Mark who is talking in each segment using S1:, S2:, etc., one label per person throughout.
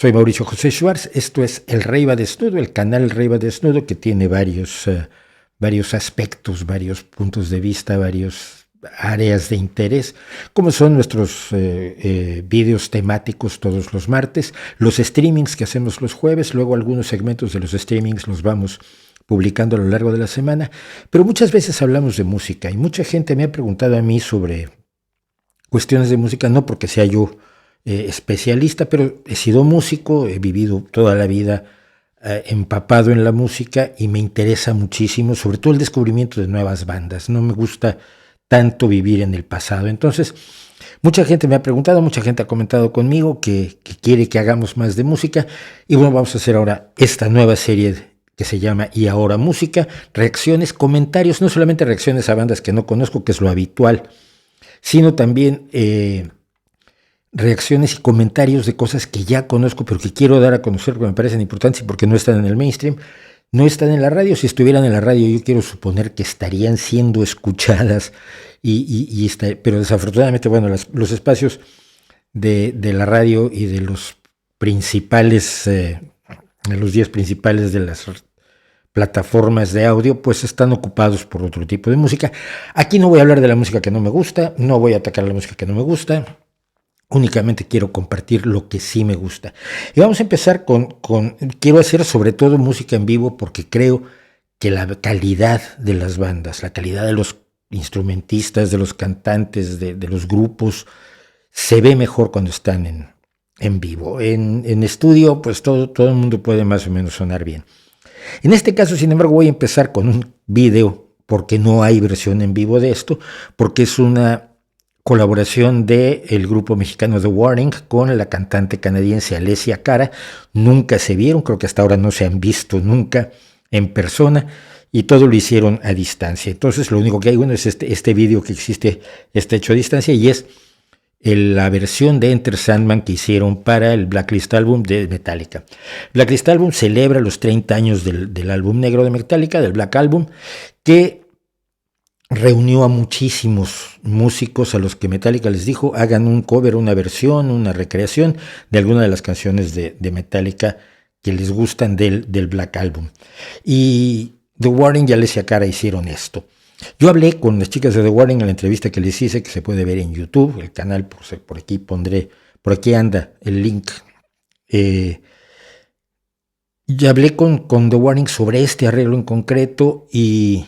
S1: Soy Mauricio José Schwartz, esto es El Rey va Desnudo, el canal El Rey va Desnudo, que tiene varios aspectos, varios puntos de vista, varias áreas de interés, como son nuestros vídeos temáticos todos los martes, los streamings que hacemos los jueves, luego algunos segmentos de los streamings los vamos publicando a lo largo de la semana, pero muchas veces hablamos de música y mucha gente me ha preguntado a mí sobre cuestiones de música, no porque sea yo especialista, pero he sido músico, he vivido toda la vida empapado en la música y me interesa muchísimo, sobre todo el descubrimiento de nuevas bandas. No me gusta tanto vivir en el pasado. Entonces, mucha gente me ha preguntado, mucha gente ha comentado conmigo que quiere que hagamos más de música y bueno, vamos a hacer ahora esta nueva serie que se llama Y Ahora Música, reacciones, comentarios, no solamente reacciones a bandas que no conozco, que es lo habitual, sino también reacciones y comentarios de cosas que ya conozco, pero que quiero dar a conocer porque me parecen importantes y porque no están en el mainstream, no están en la radio. Si estuvieran en la radio, yo quiero suponer que estarían siendo escuchadas, pero desafortunadamente, bueno, los espacios de la radio y de los principales, de los 10 principales de las plataformas de audio, pues están ocupados por otro tipo de música. Aquí no voy a hablar de la música que no me gusta, no voy a atacar la música que no me gusta, únicamente quiero compartir lo que sí me gusta. Y vamos a empezar quiero hacer sobre todo música en vivo porque creo que la calidad de las bandas, la calidad de los instrumentistas, de los cantantes, de los grupos, se ve mejor cuando están en vivo. En estudio, pues todo el mundo puede más o menos sonar bien. En este caso, sin embargo, voy a empezar con un video, porque no hay versión en vivo de esto, porque es una colaboración del grupo mexicano The Warning con la cantante canadiense Alessia Cara. Nunca se vieron, creo que hasta ahora no se han visto nunca en persona, y todo lo hicieron a distancia. Entonces lo único que hay, bueno, es este video que existe, está hecho a distancia, y es la versión de Enter Sandman que hicieron para el Blacklist Album de Metallica. Blacklist Album celebra los 30 años del álbum negro de Metallica, del Black Album, que reunió a muchísimos músicos a los que Metallica les dijo hagan un cover, una versión, una recreación de alguna de las canciones de Metallica que les gustan del Black Album. Y The Warning y Alessia Cara hicieron esto. Yo hablé con las chicas de The Warning en la entrevista que les hice, que se puede ver en YouTube, el canal, por aquí pondré, por aquí anda el link. Ya hablé con The Warning sobre este arreglo en concreto y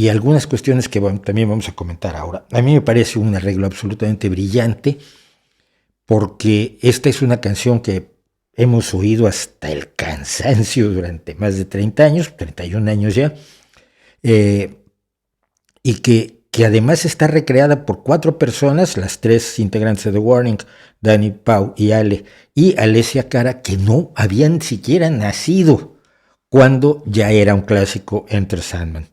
S1: algunas cuestiones que también vamos a comentar ahora. A mí me parece un arreglo absolutamente brillante porque esta es una canción que hemos oído hasta el cansancio durante más de 30 años, 31 años ya, y que además está recreada por 4 personas, las 3 integrantes de The Warning, Dani, Pau y Ale, y Alessia Cara, que no habían siquiera nacido cuando ya era un clásico Enter Sandman.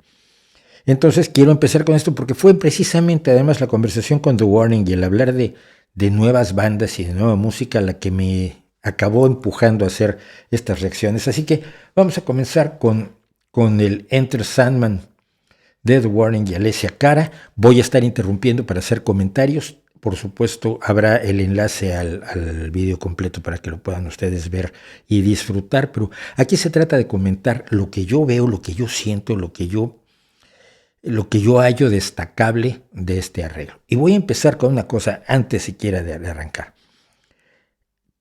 S1: Entonces quiero empezar con esto porque fue precisamente además la conversación con The Warning y el hablar de nuevas bandas y de nueva música la que me acabó empujando a hacer estas reacciones. Así que vamos a comenzar con el Enter Sandman de The Warning y Alessia Cara. Voy a estar interrumpiendo para hacer comentarios. Por supuesto, habrá el enlace al video completo para que lo puedan ustedes ver y disfrutar, pero aquí se trata de comentar lo que yo veo, lo que yo siento, lo que yo hallo destacable de este arreglo. Y voy a empezar con una cosa antes siquiera de arrancar.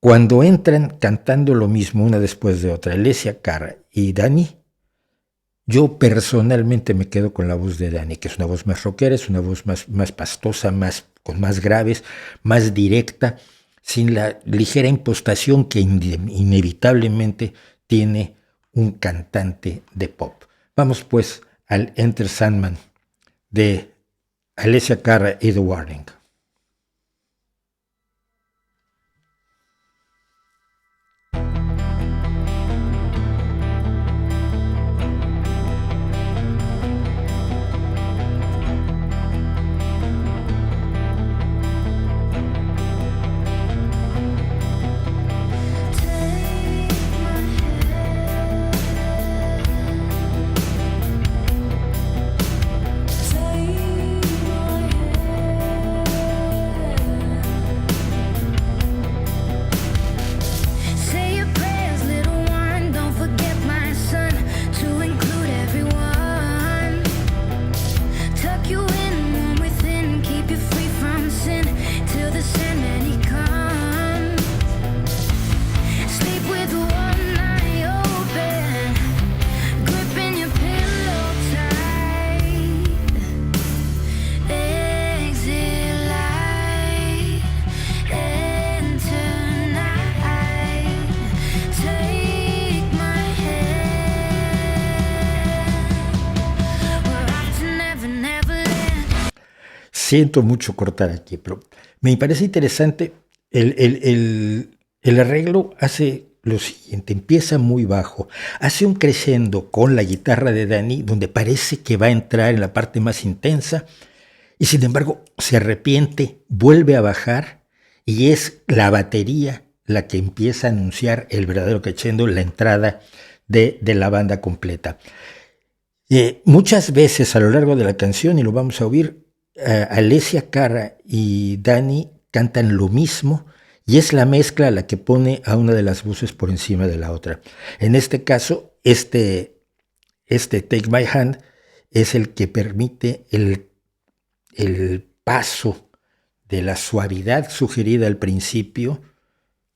S1: Cuando entran cantando lo mismo una después de otra, Alessia Cara y Dani, yo personalmente me quedo con la voz de Dani, que es una voz más rockera, es una voz más pastosa, con más graves, más directa, sin la ligera impostación que inevitablemente tiene un cantante de pop. Vamos pues al Enter Sandman de Alessia Cara y The Warning.
S2: Take my hand.
S1: siento mucho cortar aquí, pero me parece interesante. El arreglo hace lo siguiente, empieza muy bajo, hace un crescendo con la guitarra de Danny, donde parece que va a entrar en la parte más intensa, y sin embargo se arrepiente, vuelve a bajar, y es la batería la que empieza a anunciar el verdadero crescendo, la entrada de la banda completa. Muchas veces a lo largo de la canción, y lo vamos a oír, Alessia Cara y Danny cantan lo mismo, y es la mezcla la que pone a una de las voces por encima de la otra. En este caso, este Take My Hand es el que permite el paso de la suavidad sugerida al principio,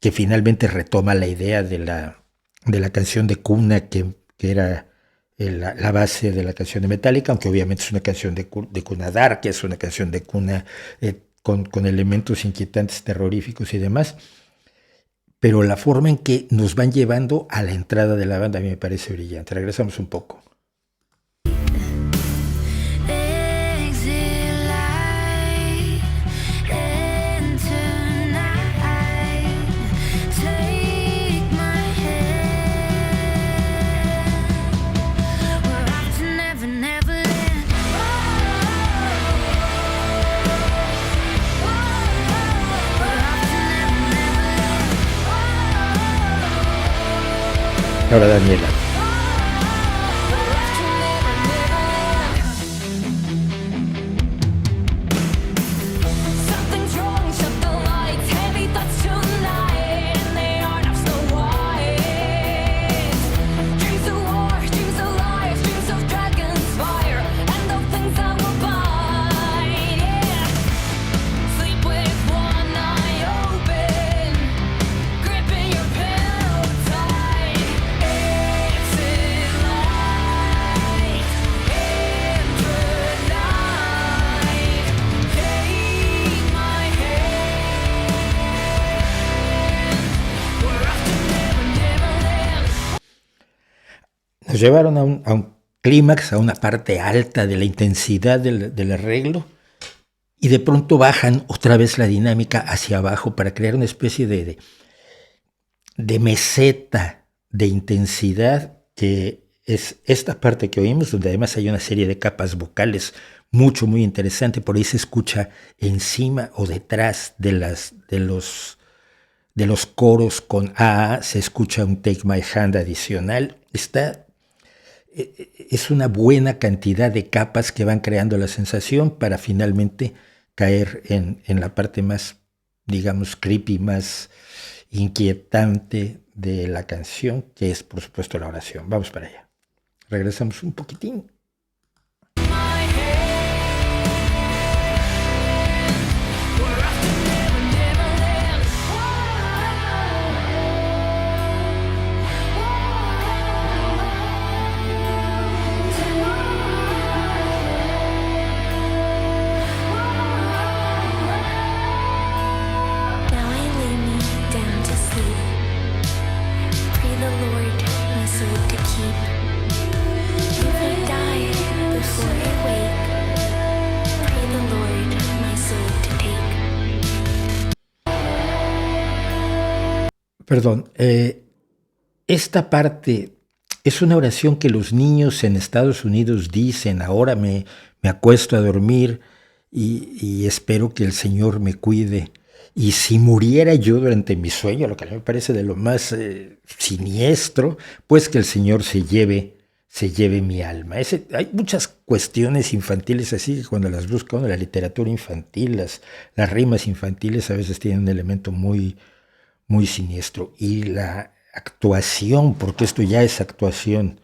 S1: que finalmente retoma la idea de la canción de cuna que era la base de la canción de Metallica, aunque obviamente es una canción de cuna dark, es una canción de cuna con elementos inquietantes, terroríficos y demás, pero la forma en que nos van llevando a la entrada de la banda a mí me parece brillante. Regresamos un poco. Ahora Daniela. Nos llevaron a un clímax, a una parte alta de la intensidad del arreglo, y de pronto bajan otra vez la dinámica hacia abajo para crear una especie de meseta de intensidad, que es esta parte que oímos, donde además hay una serie de capas vocales muy interesante. Por ahí se escucha encima o detrás de los coros con AA, se escucha un Take My Hand adicional. Es una buena cantidad de capas que van creando la sensación para finalmente caer en la parte más, digamos, creepy, más inquietante de la canción, que es, por supuesto, la oración. Vamos para allá. Regresamos un poquitín. Perdón, esta parte es una oración que los niños en Estados Unidos dicen: ahora me acuesto a dormir y espero que el Señor me cuide. Y si muriera yo durante mi sueño, lo que a mí me parece de lo más siniestro, pues que el Señor se lleve mi alma. Hay muchas cuestiones infantiles así, que cuando las busca uno en la literatura infantil, las rimas infantiles a veces tienen un elemento muy siniestro. Y la actuación, porque esto ya es actuación,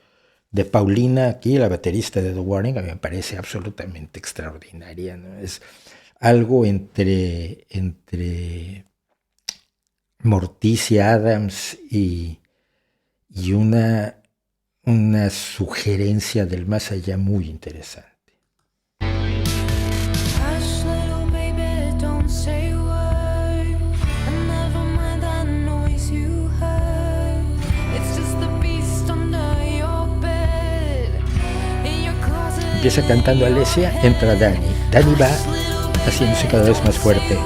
S1: de Paulina, aquí la baterista de The Warning, a mí me parece absolutamente extraordinaria, ¿no? Es algo entre Morticia Adams y una sugerencia del más allá muy interesante. Empieza cantando Alessia, entra Danny. Danny va haciéndose cada vez más fuerte.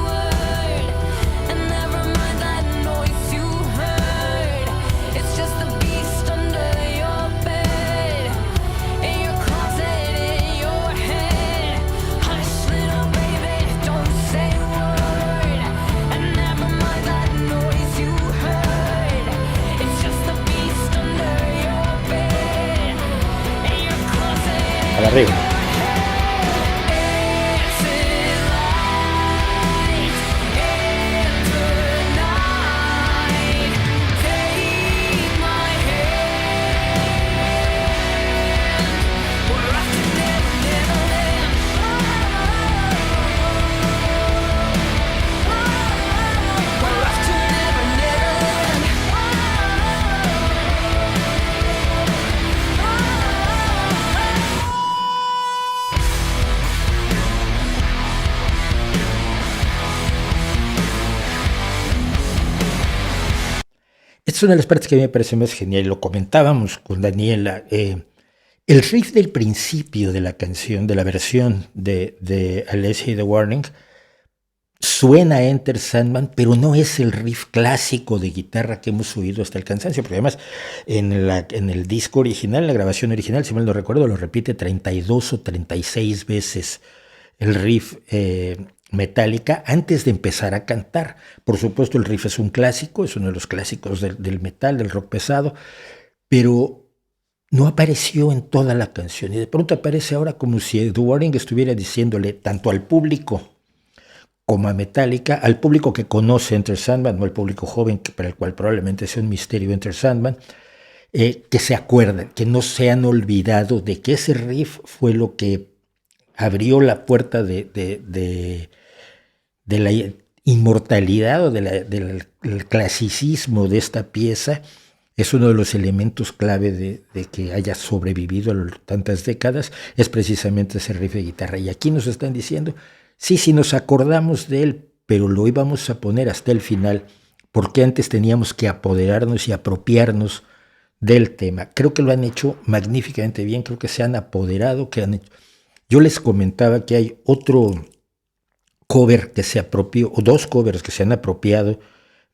S1: A la arriba. Es una de las partes que a mí me parece más genial, lo comentábamos con Daniela. El riff del principio de la canción, de la versión de Alessia y The Warning, suena a Enter Sandman, pero no es el riff clásico de guitarra que hemos oído hasta el cansancio, porque además en el disco original, la grabación original, si mal no recuerdo, lo repite 32 o 36 veces el riff Metallica antes de empezar a cantar. Por supuesto, el riff es un clásico, es uno de los clásicos del metal, del rock pesado, pero no apareció en toda la canción, y de pronto aparece ahora como si The Warning estuviera diciéndole tanto al público como a Metallica, al público que conoce Enter Sandman, no al público joven, para el cual probablemente sea un misterio Enter Sandman, que se acuerden, que no se han olvidado de que ese riff fue lo que abrió la puerta de la inmortalidad o del clasicismo de esta pieza. Es uno de los elementos clave de que haya sobrevivido a tantas décadas, es precisamente ese riff de guitarra. Y aquí nos están diciendo, sí, nos acordamos de él, pero lo íbamos a poner hasta el final, porque antes teníamos que apoderarnos y apropiarnos del tema. Creo que lo han hecho magníficamente bien, creo que se han apoderado, que han hecho. Yo les comentaba que hay otro cover que se apropió, o dos covers que se han apropiado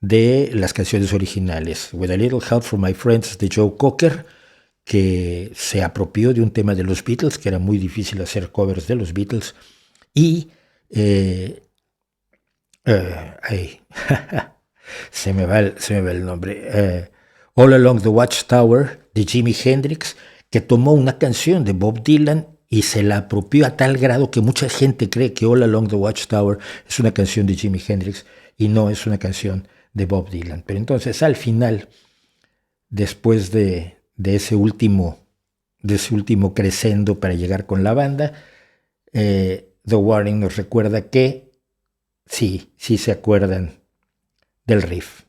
S1: de las canciones originales. With a Little Help from My Friends de Joe Cocker, que se apropió de un tema de los Beatles, que era muy difícil hacer covers de los Beatles, y se me va el nombre, All Along the Watchtower de Jimi Hendrix, que tomó una canción de Bob Dylan y se la apropió a tal grado que mucha gente cree que All Along the Watchtower es una canción de Jimi Hendrix y no es una canción de Bob Dylan. Pero entonces al final, después de ese último crescendo para llegar con la banda, The Warning nos recuerda que sí se acuerdan del riff.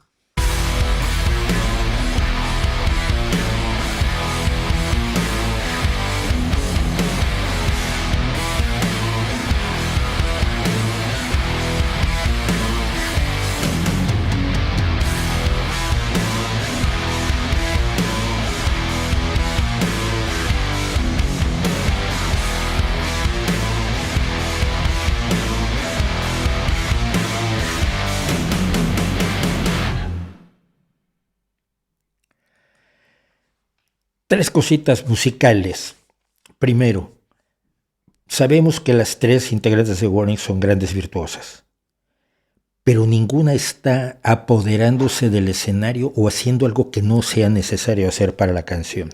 S1: Tres cositas musicales. Primero, sabemos que las tres integrantes de Warning son grandes virtuosas, pero ninguna está apoderándose del escenario o haciendo algo que no sea necesario hacer para la canción.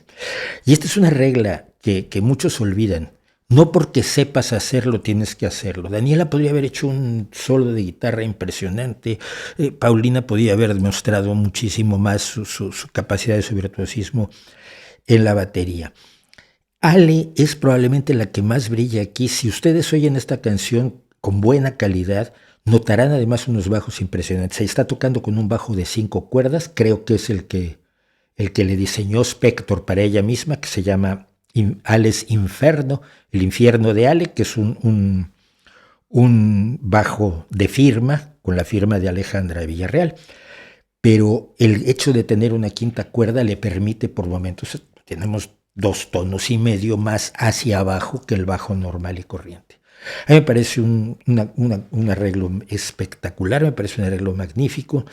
S1: Y esta es una regla que muchos olvidan. No porque sepas hacerlo tienes que hacerlo. Daniela podría haber hecho un solo de guitarra impresionante. Paulina podía haber demostrado muchísimo más su capacidad de su virtuosismo en la batería. Ale es probablemente la que más brilla aquí. Si ustedes oyen esta canción con buena calidad, notarán además unos bajos impresionantes. Se está tocando con un bajo de 5 cuerdas, creo que es el que le diseñó Spector para ella misma, que se llama Ale's Inferno, el infierno de Ale, que es un bajo de firma, con la firma de Alejandra Villarreal. Pero el hecho de tener una quinta cuerda le permite por momentos, tenemos 2 tonos y medio más hacia abajo que el bajo normal y corriente. A mí me parece un arreglo espectacular, me parece un arreglo magnífico,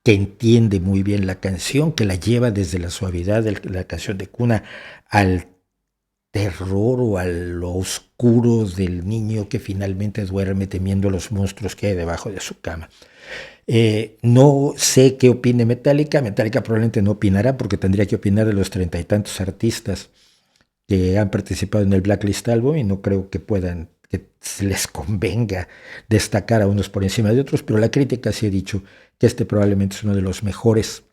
S1: que entiende muy bien la canción, que la lleva desde la suavidad de la canción de cuna al terror o a lo oscuro del niño que finalmente duerme temiendo los monstruos que hay debajo de su cama. No sé qué opine Metallica. Metallica probablemente no opinará porque tendría que opinar de los 30 y tantos artistas que han participado en el Blacklist Album y no creo que puedan, que les convenga destacar a unos por encima de otros, pero la crítica sí ha dicho que este probablemente es uno de los mejores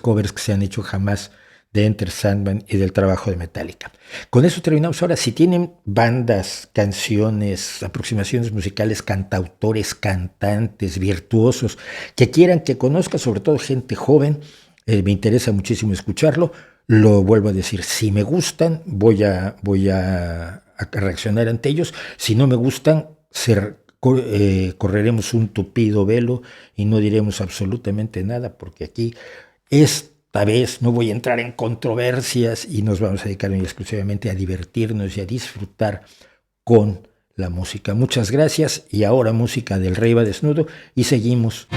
S1: covers que se han hecho jamás de Enter Sandman y del trabajo de Metallica. Con eso terminamos ahora. Si tienen bandas, canciones, aproximaciones musicales, cantautores, cantantes, virtuosos, que quieran que conozca, sobre todo gente joven, me interesa muchísimo escucharlo. Lo vuelvo a decir, si me gustan, voy a reaccionar ante ellos. Si no me gustan, correremos un tupido velo y no diremos absolutamente nada, porque aquí esta vez no voy a entrar en controversias y nos vamos a dedicar exclusivamente a divertirnos y a disfrutar con la música. Muchas gracias y ahora música del Rey va desnudo y seguimos.